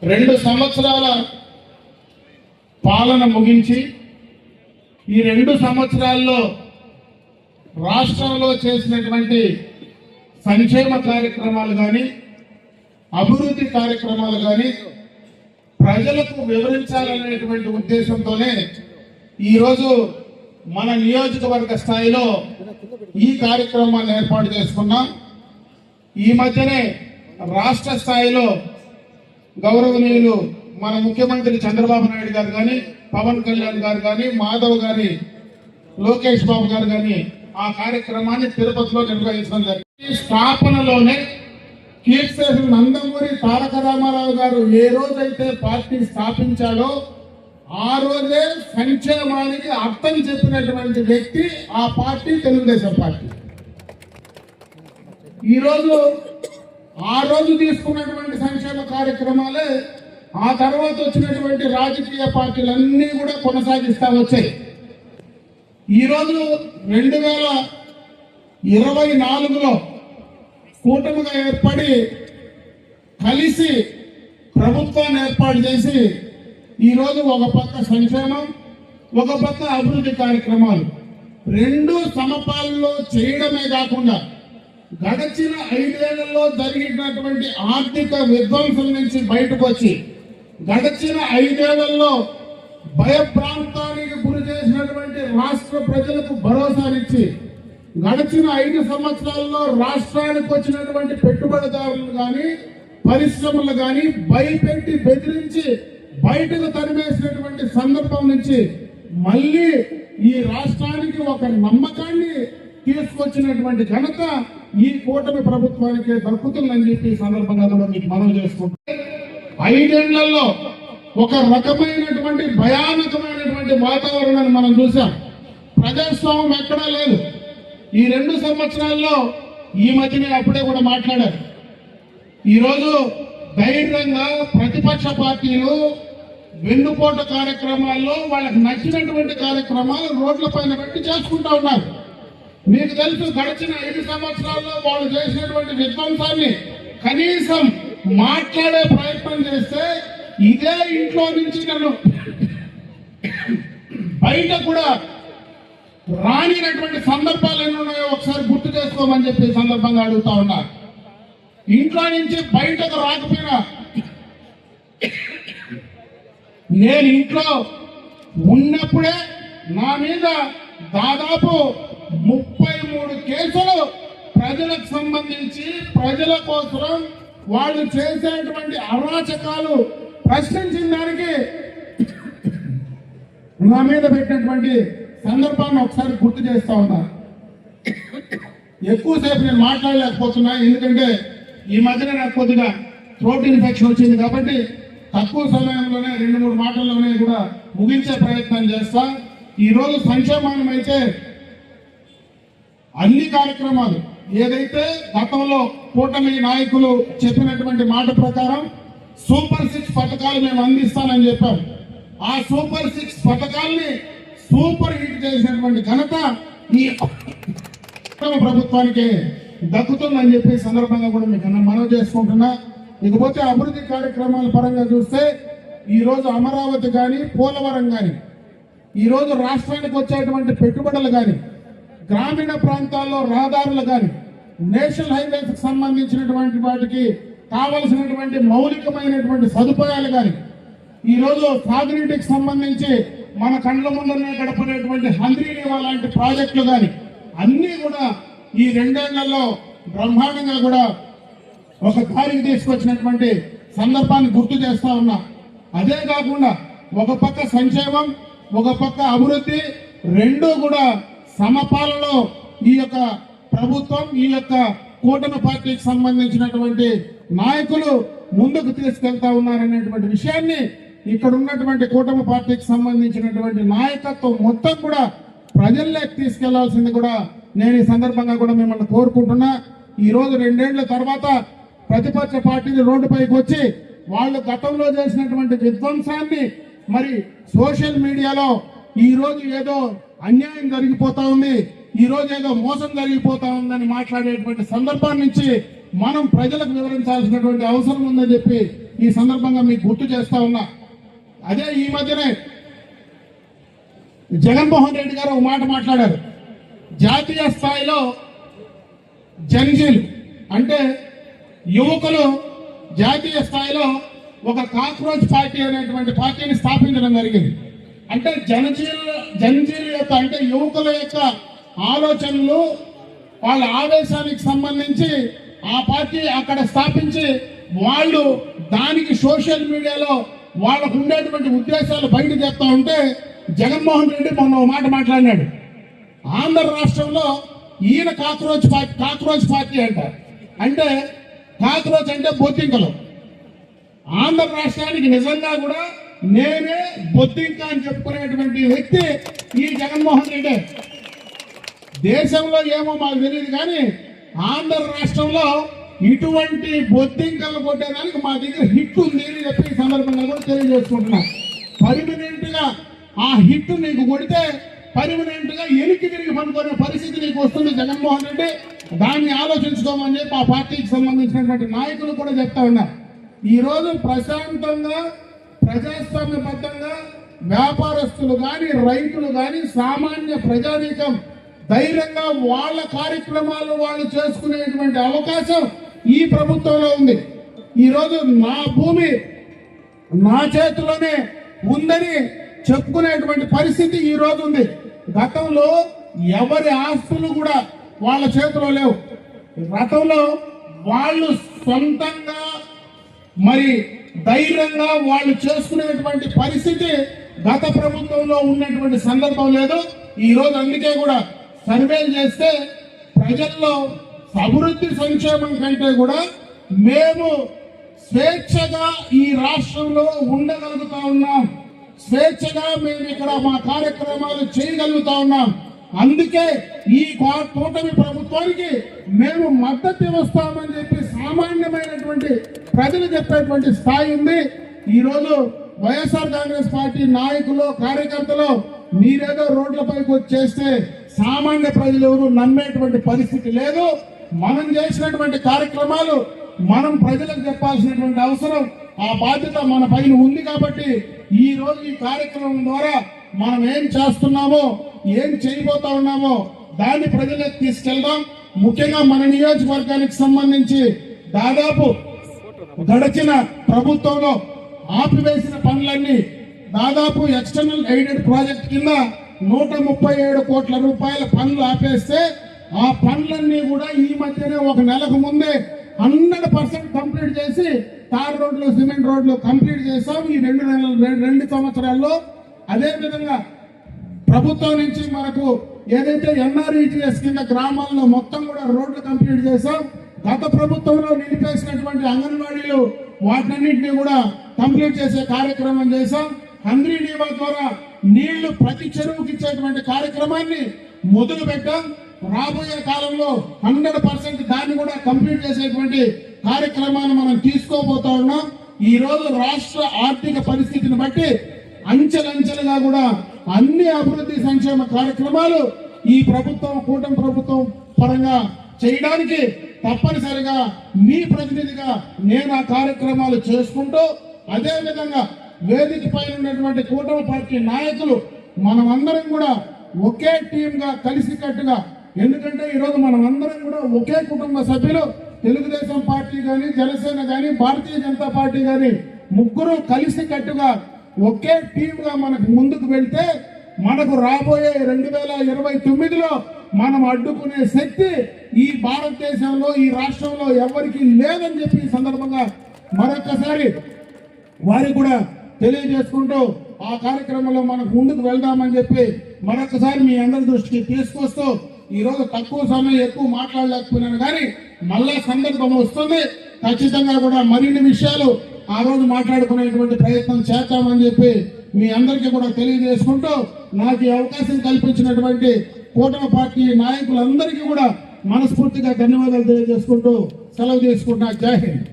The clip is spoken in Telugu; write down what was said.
2 సంవత్సరాల పాలన ముగించి ఈ 2 సంవత్సరాల్లో రాష్ట్రంలో చేసినటువంటి సంక్షేమ కార్యక్రమాలు కానీ అభివృద్ధి కార్యక్రమాలు కానీ ప్రజలకు వివరించాలనేటువంటి ఉద్దేశంతోనే ఈరోజు మన నియోజకవర్గ స్థాయిలో ఈ కార్యక్రమాన్ని ఏర్పాటు చేసుకున్నాం. ఈ మధ్యనే రాష్ట్ర స్థాయిలో గౌరవనీయులు మన ముఖ్యమంత్రి చంద్రబాబు నాయుడు గారు కానీ, పవన్ కళ్యాణ్ గారు కానీ, మాధవ్ గారి, లోకేష్ బాబు గారు కానీ ఆ కార్యక్రమాన్ని తిరుపతిలో నిర్వహించడం జరిగింది. స్థాపనలోనే కీర్తిశేషులు నందమూరి తారక రామారావు గారు ఏ రోజైతే పార్టీ స్థాపించాడో ఆ రోజే సంక్షేమానికి అర్థం చెప్పినటువంటి వ్యక్తి ఆ పార్టీ తెలుగుదేశం పార్టీ. ఈరోజు ఆ రోజు తీసుకున్నటువంటి సంక్షేమ కార్యక్రమాలే ఆ తర్వాత వచ్చినటువంటి రాజకీయ పార్టీలన్నీ కూడా కొనసాగిస్తా వచ్చాయి. ఈరోజు 2024లో కూటమిగా ఏర్పడి కలిసి ప్రభుత్వాన్ని ఏర్పాటు చేసి ఈరోజు ఒక పక్క సంక్షేమం, ఒక పక్క అభివృద్ధి కార్యక్రమాలు 2 సమపాలలో చేయడమే కాకుండా గడచిన 5 ఏళ్లలో జరిగినటువంటి ఆర్థిక విధ్వంసం నుంచి బయటకు వచ్చి గడచిన 5 ఏళ్లలో భయభ్రాంతానికి గురి చేసినటువంటి రాష్ట్ర ప్రజలకు భరోసానిచ్చి గడచిన 5 సంవత్సరాల్లో రాష్ట్రానికి వచ్చినటువంటి పెట్టుబడిదారులు కానీ, పరిశ్రమలు కానీ భయపెట్టి బెదిరించి బయటకు తరిమేసినటువంటి సందర్భం నుంచి మళ్ళీ ఈ రాష్ట్రానికి ఒక నమ్మకాన్ని తీసుకొచ్చినటువంటి ఘనత ఈ కూటమి ప్రభుత్వానికి దక్కుతుందని చెప్పి ఈ సందర్భంగా కూడా మీకు మనవి చేసుకుంటే 5 ఏళ్లలో ఒక రకమైనటువంటి భయానకమైనటువంటి వాతావరణాన్ని మనం చూసాం. ప్రజాస్వామ్యం ఎక్కడా లేదు. ఈ 2 సంవత్సరాల్లో ఈ మధ్యనే అప్పుడే కూడా మాట్లాడారు. ఈరోజు ధైర్యంగా ప్రతిపక్ష పార్టీలు వెన్నుపోట కార్యక్రమాల్లో వాళ్ళకి నచ్చినటువంటి కార్యక్రమాలు రోడ్ల పైన పెట్టి చేసుకుంటా ఉన్నారు. మీకు తెలుసు, గడిచిన 5 సంవత్సరాల్లో వాళ్ళు చేసినటువంటి విధ్వంసాన్ని కనీసం మాట్లాడే ప్రయత్నం చేస్తే ఇదే ఇంట్లో నుంచి నన్ను బయట కూడా రానినటువంటి సందర్భాలు ఎన్ని ఉన్నాయో ఒకసారి గుర్తు చేసుకోమని చెప్పి సందర్భంగా అడుగుతా ఉన్నారు. ఇంట్లో నుంచి బయటకు రాకపోయినా నేను ఇంట్లో ఉన్నప్పుడే నా మీద దాదాపు 33 కేసులు ప్రజలకు సంబంధించి ప్రజల కోసం వాళ్ళు చేసేటువంటి అరాచకాలు ప్రశ్నించిన దానికి నా మీద పెట్టినటువంటి సందర్భాన్ని ఒకసారి గుర్తు చేస్తా ఉన్నా. ఎక్కువసేపు నేను మాట్లాడలేకపోతున్నా, ఎందుకంటే ఈ మధ్యన నాకు కొద్దిగా థ్రోట్ ఇన్ఫెక్షన్ వచ్చింది కాబట్టి తక్కువ సమయంలోనే 2-3 మాటల్లోనే కూడా ముగించే ప్రయత్నం చేస్తా. ఈరోజు సంక్షేమం అయితే అన్ని కార్యక్రమాలు ఏదైతే గతంలో కూటమి నాయకులు చెప్పినటువంటి మాట ప్రకారం సూపర్ 6 పథకాలు మేము అందిస్తానని చెప్పాం. ఆ సూపర్ 6 పథకాల్ని సూపర్ హిట్ చేసినటువంటి ఘనత ఈ ప్రభుత్వానికి దక్కుతుందని చెప్పి సందర్భంగా కూడా మీకు మనవి చేసుకుంటున్నా. ఇకపోతే అభివృద్ధి కార్యక్రమాల పరంగా చూస్తే ఈరోజు అమరావతి కానీ, పోలవరం కానీ, ఈరోజు రాష్ట్రానికి వచ్చేటువంటి పెట్టుబడులు కానీ, గ్రామీణ ప్రాంతాల్లో రహదారులు కానీ, నేషనల్ హైవేస్కి సంబంధించినటువంటి వాటికి కావలసినటువంటి మౌలికమైనటువంటి సదుపాయాలు కానీ, ఈరోజు తాగునీటికి సంబంధించి మన కండ్ల ముందరనే గడపనేటువంటి హంద్రీనేవా లాంటి ప్రాజెక్టులు కానీ అన్నీ కూడా ఈ 2 ఏళ్లలో బ్రహ్మాండంగా కూడా ఒక దారికి తీసుకొచ్చినటువంటి సందర్భాన్ని గుర్తు చేస్తా ఉన్నా. అదే కాకుండా ఒక పక్క సంక్షేమం, ఒక పక్క అభివృద్ధి 2 కూడా సమపాలలో ఈ యొక్క ప్రభుత్వం, ఈ యొక్క కూటమి పార్టీకి సంబంధించినటువంటి నాయకులు ముందుకు తీసుకెళ్తా ఉన్నారనేటువంటి విషయాన్ని ఇక్కడ ఉన్నటువంటి కూటమి పార్టీకి సంబంధించినటువంటి నాయకత్వం మొత్తం కూడా ప్రజల్లోకి తీసుకెళ్లాల్సింది కూడా నేను ఈ సందర్భంగా కూడా మిమ్మల్ని కోరుకుంటున్నా. ఈ రోజు 2 ఏళ్ల తర్వాత ప్రతిపక్ష పార్టీలు రోడ్డుపైకి వచ్చి వాళ్ళు గతంలో చేసినటువంటి విధ్వంసాన్ని మరి సోషల్ మీడియాలో ఈ రోజు ఏదో అన్యాయం జరిగిపోతా ఉంది, ఈ రోజు ఏదో మోసం జరిగిపోతా ఉందని మాట్లాడేటువంటి సందర్భం నుంచి మనం ప్రజలకు వివరించాల్సినటువంటి అవసరం ఉందని చెప్పి ఈ సందర్భంగా మీకు గుర్తు చేస్తా ఉన్నా. అదే ఈ మధ్యనే జగన్మోహన్ రెడ్డి గారు ఒక మాట మాట్లాడారు. జాతీయ స్థాయిలో జనజీలు అంటే యువకులు జాతీయ స్థాయిలో ఒక కాక్రోచ్ పార్టీ అనేటువంటి పార్టీని స్థాపించడం జరిగింది. అంటే జనజీల యొక్క అంటే యువకుల యొక్క ఆలోచనలు వాళ్ళ ఆవేశానికి సంబంధించి ఆ పార్టీ అక్కడ స్థాపించి వాళ్ళు దానికి సోషల్ మీడియాలో వాళ్ళకు ఉండేటువంటి ఉద్దేశాలు బయట చెప్తా ఉంటే జగన్మోహన్ రెడ్డి మొన్న ఒక మాట మాట్లాడినాడు. ఆంధ్ర రాష్ట్రంలో ఈయన కాక్రోచ్ పార్టీ అంటారు. అంటే కాక్రోచ్ అంటే బొద్దింకలు. ఆంధ్ర రాష్ట్రానికి నిజంగా కూడా నేనే బొద్దింక అని చెప్పుకునేటువంటి వ్యక్తి ఈ జగన్మోహన్ రెడ్డి. దేశంలో ఏమో మాకు తెలియదు కానీ ఆంధ్ర రాష్ట్రంలో ఇటువంటి బొద్దింకలు కొట్టేదానికి మా దగ్గర హిట్ ఉంది అని చెప్పి ఈ సందర్భంగా కూడా తెలియజేసుకుంటున్నా. పర్మనెంట్ గా ఆ హిట్ నీకు కొడితే పర్మనెంట్ గా ఎనికి తిరిగి పనుకునే పరిస్థితి నీకు వస్తుంది జగన్మోహన్ రెడ్డి. దాన్ని ఆలోచించుకోమని చెప్పి ఆ పార్టీకి సంబంధించినటువంటి నాయకులు కూడా చెప్తా ఉన్నారు. ఈ రోజు ప్రశాంతంగా ప్రజాస్వామ్యబద్ధంగా వ్యాపారస్తులు కానీ రైతులు కానీ సామాన్య ప్రజానీకం ధైర్యంగా వాళ్ళ కార్యక్రమాలు వాళ్ళు చేసుకునేటువంటి అవకాశం ఈ ప్రభుత్వంలో ఉంది. ఈరోజు నా భూమి నా చేతిలోనే ఉందని చెప్పుకునేటువంటి పరిస్థితి ఈ రోజు ఉంది. గతంలో ఎవరి ఆస్తులు కూడా వాళ్ళ చేతిలో లేవు. గతంలో వాళ్ళు సొంతంగా మరి ధైర్యంగా వాళ్ళు చేసుకునేటువంటి పరిస్థితి గత ప్రభుత్వంలో ఉన్నటువంటి సందర్భం లేదు. ఈ రోజు అందుకే కూడా సర్వేలు చేస్తే ప్రజల్లో అభివృద్ధి సంక్షేమం కంటే కూడా మేము స్వేచ్ఛగా ఈ రాష్ట్రంలో ఉండగలుగుతా ఉన్నాం, స్వేచ్ఛగా మేము ఇక్కడ మా కార్యక్రమాలు చేయగలుగుతా ఉన్నాం. అందుకే ఈ కూటమి ప్రభుత్వానికి మేము మద్దతు ఇస్తామని చెప్పి సామాన్యమైనటువంటి ప్రజలు చెప్పేటువంటి స్థాయి ఉంది. ఈ రోజు వైఎస్ఆర్ కాంగ్రెస్ పార్టీ నాయకులు కార్యకర్తలు మీరేదో రోడ్లపైకి వచ్చేస్తే సామాన్య ప్రజలు ఎవరు నమ్మేటువంటి పరిస్థితి లేదు. మనం చేసినటువంటి కార్యక్రమాలు మనం ప్రజలకు చెప్పాల్సినటువంటి అవసరం ఆ బాధ్యత మన పైన ఉంది. కాబట్టి ఈ రోజు ఈ కార్యక్రమం ద్వారా మనం ఏం చేస్తున్నామో ఏం చేయబోతా ఉన్నామో దాన్ని ప్రజలకు తీసుకెళ్దాం. ముఖ్యంగా మన నియోజకవర్గానికి సంబంధించి దాదాపు గడిచిన ప్రభుత్వంలో ఆపివేసిన పనులన్నీ దాదాపు ఎక్స్టర్నల్ ఎయిడెడ్ ప్రాజెక్ట్ కింద 137 కోట్ల రూపాయల పనులు ఆపేస్తే ఆ పనులన్నీ కూడా ఈ మధ్యనే ఒక నెలకు ముందే 100% కంప్లీట్ చేసి తార్ రోడ్లు సిమెంట్ రోడ్లు కంప్లీట్ చేసాం ఈ 2 సంవత్సరాల్లో. అదే విధంగా ప్రభుత్వం నుంచి మనకు ఏదైతే ఎన్ఆర్ఈజీఎస్ కింద గ్రామాల్లో మొత్తం కూడా రోడ్లు కంప్లీట్ చేసాం. గత ప్రభుత్వంలో నిలిపేసినటువంటి అంగన్వాడీలు వాటన్నింటినీ కూడా కంప్లీట్ చేసే కార్యక్రమం చేశాం. హంద్రీ నీవా ద్వారా నీళ్లు ప్రతి చెరువుకి ఇచ్చేటువంటి కార్యక్రమాన్ని మొదలు పెట్టాం. రాబోయే కాలంలో 100% దాన్ని కూడా కంప్లీట్ చేసేటువంటి కార్యక్రమాన్ని మనం తీసుకోబోతా ఉన్నాం. ఈ రోజు రాష్ట్ర ఆర్థిక పరిస్థితిని బట్టి అంచెలంచెలుగా కూడా అన్ని అభివృద్ధి సంక్షేమ కార్యక్రమాలు ఈ ప్రభుత్వం కూటమి ప్రభుత్వం పరంగా చేయడానికి తప్పనిసరిగా మీ ప్రతినిధిగా నేను ఆ కార్యక్రమాలు చేసుకుంటూ అదే విధంగా వేదిక పైన ఉన్నటువంటి కూటమి పార్టీ నాయకులు మనమందరం కూడా ఒకే టీమ్ గా కలిసికట్టుగా, ఎందుకంటే ఈరోజు మనం అందరం కూడా ఒకే కుటుంబ సభ్యులు. తెలుగుదేశం పార్టీ కానీ జనసేన కానీ భారతీయ జనతా పార్టీ కానీ ముగ్గురు కలిసికట్టుగా ఒకే టీమ్ గా మనకు ముందుకు వెళ్తే మనకు రాబోయే 2029లో మనం అడ్డుకునే శక్తి ఈ భారతదేశంలో ఈ రాష్ట్రంలో ఎవరికి లేదని చెప్పి ఈ సందర్భంగా మరొకసారి వారికి కూడా తెలియజేసుకుంటూ ఆ కార్యక్రమంలో మనకు ముందుకు వెళ్దామని చెప్పి మరొకసారి మీ అందరి దృష్టికి తీసుకొస్తూ ఈ రోజు తక్కువ సమయం ఎక్కువ మాట్లాడలేకపోయినాను కానీ మళ్ళా సందర్భం వస్తుంది. ఖచ్చితంగా కూడా మరిన్ని విషయాలు ఆ రోజు మాట్లాడుకునేటువంటి ప్రయత్నం చేద్దామని చెప్పి మీ అందరికీ కూడా తెలియజేసుకుంటూ నాకు ఈ అవకాశం కల్పించినటువంటి కూటమి పార్టీ నాయకులందరికీ కూడా మనస్ఫూర్తిగా ధన్యవాదాలు తెలియజేసుకుంటూ సెలవు తీసుకుంటున్నా. జై హింద్.